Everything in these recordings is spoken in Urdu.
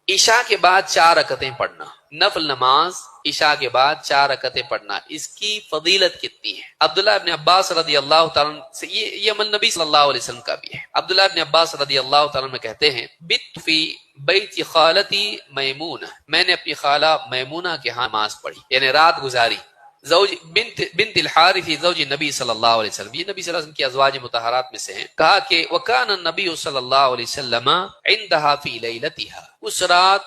عشاء کے بعد 4 رکعتیں پڑھنا، نفل نماز عشاء کے بعد 4 رکعتیں پڑھنا، اس کی فضیلت کتنی ہے؟ عبداللہ ابن عباس رضی اللہ تعالیٰ سے یہ عمل نبی صلی اللہ علیہ وسلم کا بھی ہے۔ عبداللہ ابن عباس رضی اللہ تعالیٰ میں کہتے ہیں بت فی بیت خالتی میمونہ، میں نے اپنی خالہ میمونہ کے ہاں نماز پڑھی، یعنی رات گزاری۔ زوج بنت الحارث زوج نبی صلی اللہ علیہ وسلم، یہ نبی صلی اللہ علیہ وسلم کی ازواج مطہرات میں سے ہیں۔ کہا کہ وکان النبی صلی اللہ علیہ وسلم عندها فی لیلتها، اس رات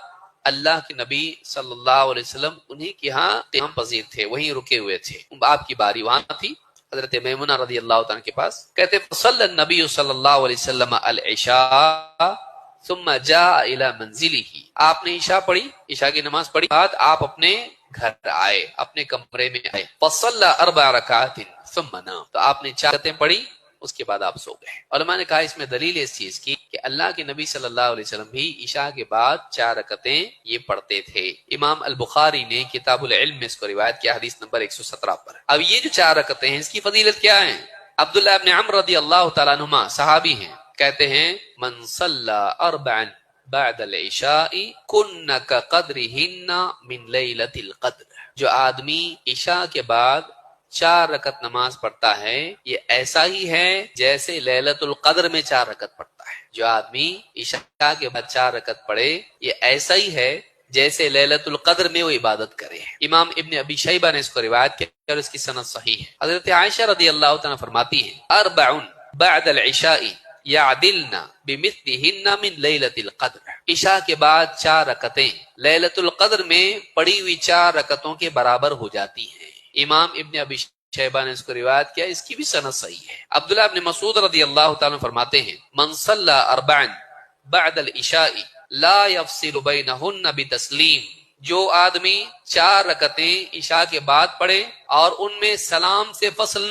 اللہ کے نبی صلی اللہ علیہ وسلم انہی کے ہاں قیام پذیر تھے، وہیں رکے ہوئے تھے، آپ کی باری وہاں تھی حضرت میمونہ رضی اللہ تعالیٰ کے پاس۔ کہتے فصلی النبی صلی اللہ علیہ وسلم العشاء ثم جاء الى منزله، آپ نے عشاء پڑھی، عشاء کی نماز پڑھی، بعد آپ اپنے گھر آئے، اپنے کمرے میں آئے۔ فصلی 4 رکعات ثم نام، تو آپ نے 4 رکعتیں پڑھی، اس کے بعد آپ سو گئے۔ علماء نے کہا اس میں دلیل اس چیز کی کہ اللہ کے نبی صلی اللہ علیہ وسلم بھی عشاء کے بعد 4 رکعتیں یہ پڑھتے تھے۔ امام البخاری نے کتاب العلم میں اس کو روایت کیا حدیث نمبر 117 پر۔ اب یہ جو 4 رکعتیں ہیں اس کی فضیلت کیا ہے؟ عبداللہ ابن عمرو رضی اللہ تعالیٰ عنہما صحابی ہیں، کہتے ہیں من صلی 4 بعد العشاء کن کقدرہن من لیلۃ القدر، جو آدمی عشاء کے بعد 4 رکعت نماز پڑھتا ہے یہ ایسا ہی ہے جیسے لیلۃ القدر میں 4 رکعت پڑھتا ہے۔ جو آدمی عشاء کے بعد 4 رکعت پڑھے یہ ایسا ہی ہے جیسے لیلۃ القدر میں وہ عبادت کرے۔ امام ابن ابی شیبہ نے اس کو روایت کیا اور اس کی سند صحیح ہے۔ حضرت عائشہ رضی اللہ تعالیٰ فرماتی ہیں 4 بعد العشاء یعدلن بمثلہن من لیلۃ القدر، عشاء کے بعد 4 رکعتیں لیلۃ القدر میں پڑھی ہوئی 4 رکعتوں کے برابر ہو جاتی ہیں۔ امام ابن ابی شیبہ نے اس کو روایت کیا، اس کی بھی سند صحیح ہے۔ عبداللہ ابن مسعود رضی اللہ تعالیٰ فرماتے ہیں من صلی 4 بعد العشاء لا يفصل بینہن بتسلیم، جو آدمی 4 رکعتیں عشاء کے بعد پڑھے اور ان میں سلام سے فصل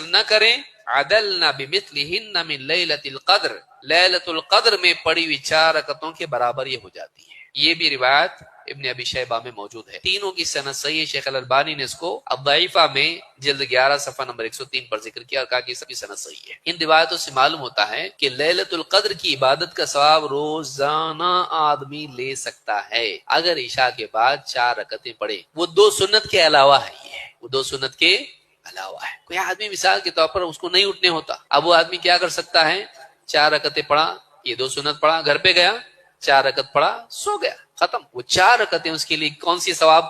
نہ کرے، عدلنا بمثلہن من لیلۃ القدر، لیلۃ القدر میں پڑھی ہوئی 4 رکعتوں کے برابر یہ ہو جاتی ہے۔ یہ بھی روایت ابن ابی شیبہ میں موجود ہے، تینوں کی سند صحیح ہے۔ شیخ الالبانی نے اس کو الضعیفہ میں جلد 11 صفحہ نمبر 103 پر ذکر کیا اور کہا کہ سب کی سند صحیح ہے۔ ان روایتوں سے معلوم ہوتا ہے کہ لیلۃ القدر کی عبادت کا ثواب روزانہ آدمی لے سکتا ہے اگر عشاء کے بعد 4 رکعتیں پڑھے، وہ 2 سنت کے علاوہ ہے، وہ 2 سنت کے علاوہ ہے۔ کوئی آدمی مثال کے طور پر اس کو نہیں اٹھنے ہوتا، اب وہ آدمی کیا کر سکتا ہے 4 رکعتیں پڑھا، یہ 2 سنت پڑھا، گھر پہ گیا 4 رکعت پڑھا، سو گیا، ختم۔ وہ 4 رکعتیں اس کے لیے کون سی ثواب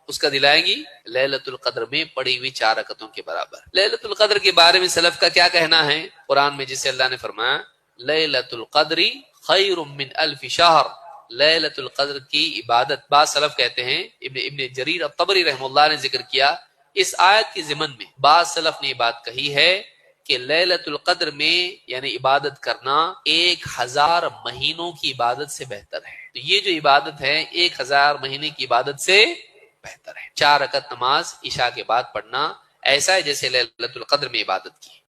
اس کا دلائیں گی؟ لیلۃ القدر میں پڑھی ہوئی 4 رکعتوں کے برابر۔ لیلۃ القدر کے بارے میں سلف کا کیا کہنا ہے؟ قرآن میں جسے اللہ نے فرمایا لیلۃ القدر خیر من 1000 شہر، لیلۃ القدر کی عبادت، بعض سلف کہتے ہیں، ابن جریر الطبری رحمہ اللہ نے ذکر کیا اس آیت کے ضمن میں، بعض سلف نے یہ بات کہی ہے کہ لیلۃ القدر میں یعنی عبادت کرنا 1000 مہینوں کی عبادت سے بہتر ہے۔ تو یہ جو عبادت ہے 1000 مہینے کی عبادت سے بہتر ہے۔ 4 رکعت نماز عشاء کے بعد پڑھنا ایسا ہے جیسے لیلۃ القدر میں عبادت کی۔